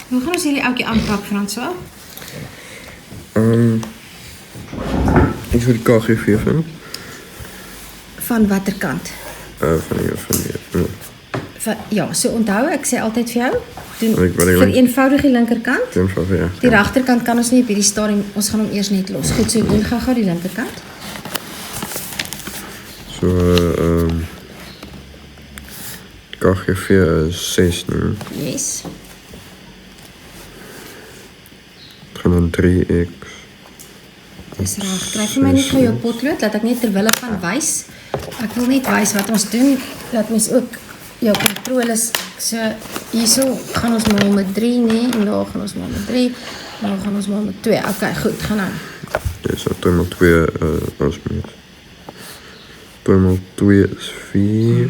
Hoe gaan ons hierdie ouetjie aanpak, François? Ek sou die KGV vind. Van watter kant? Ja, so onthou, ek sê altyd vir jou, doen vereenvoudig die linkerkant. Die regterkant kan ons nie op hierdie stadium, ons gaan hom eers net los. Goed, so doen gou die linkerkant. So, KGV is 6 nu. Yes. Gaan dan 3x. Dis reg. Kry vir my net gou jou potlood, laat ek net terwille van wys. Ek wil net wys wat ons doen, dat mens ook jou controles, so hierso gaan ons maal met 3 nie, en daar gaan ons maal met 3, daar gaan ons maal met 2. Ok, goed, gaan aan. Ja, so 2 maal 2 ons moet. 2 maal 2 is 4.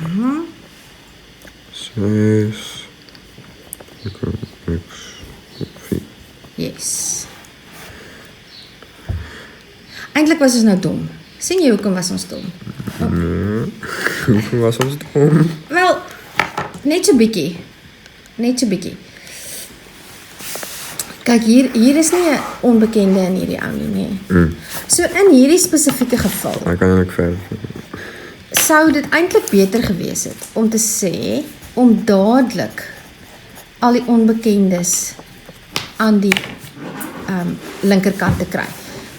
6. X, 4. Yes. Eintlik was ons nou dom. Sien jy hoekom was ons dom? Nee, hoekom was ons dom? Wel, net so bietjie. Net so bietjie. Kyk, hier is nie 'n onbekende in hierdie ou nie. So in hierdie spesifieke geval, Ek kan eintlik verder. sou dit eintlik beter gewees het om te sê, om dadelik al die onbekendes aan die linkerkant te kry.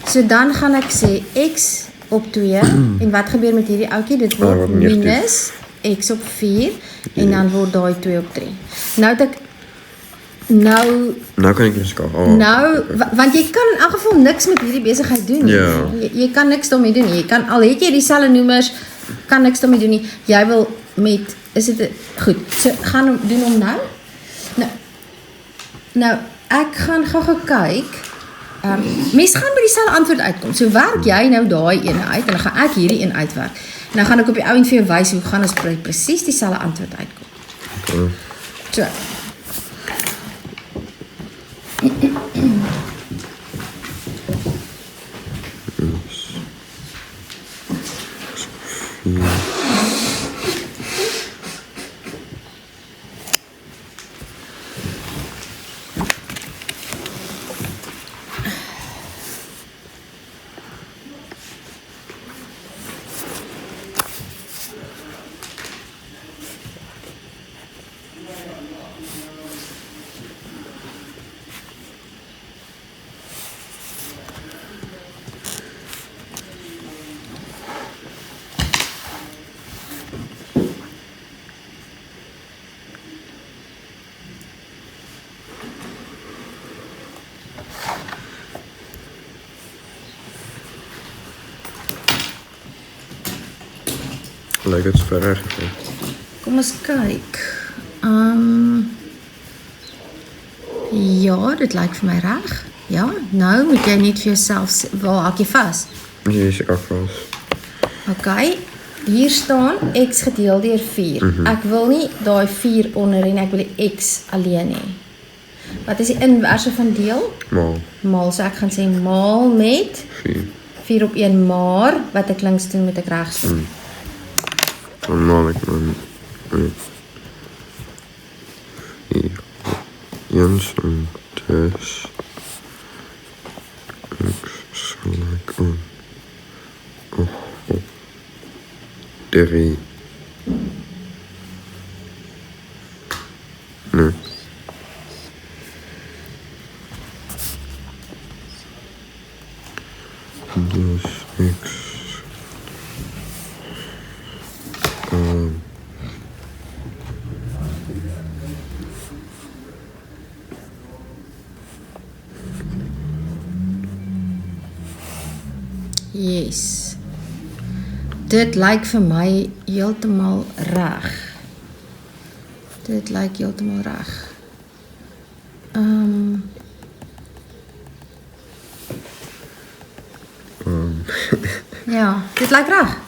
So dan gaan ek sê x op 2 en wat gebeur met hierdie ouetjie? Dit word minus x op 4 en dan word daai 2 op 3. Nou dat ek nou kan ek dus gaan. Want jy kan in elk geval niks met hierdie besigheid doen nie. Ja. Jy kan niks daarmee doen nie. Jy kan al het jy dieselfde noemers, kan niks daarmee doen nie. Jy wil met is dit goed. So doen hom nou. Nou ek gaan gou kyk. Mens gaan by dieselfde antwoord uitkom. So werk jy nou daai ene uit en dan gaan ek hierdie een uitwerk. En dan gaan ek op die ouend vir jou wys hoe gaan ons presies dieselfde antwoord uitkom. Okay. So. Lyk dit so reg. Kom ons kyk. Ja, dit lyk vir my reg. Ja, nou moet jy net vir jouself waar hak jy vas? Nee, is ek vas. OK. Hier staan x gedeel deur 4. Ek wil nie daai 4 onder en ek wil die x alleen hê. Wat is die inverse van deel? Maal, so ek gaan sê maal met 4 op 1, maar wat ek links doen moet ek regs doen. Dan maal ek dan 4 Jens en dus x sal ek aan op 3. Nee. Dus x Yes. Dit lyk vir my heeltemal reg. Dit lyk heeltemal reg. Ja, dit lyk reg.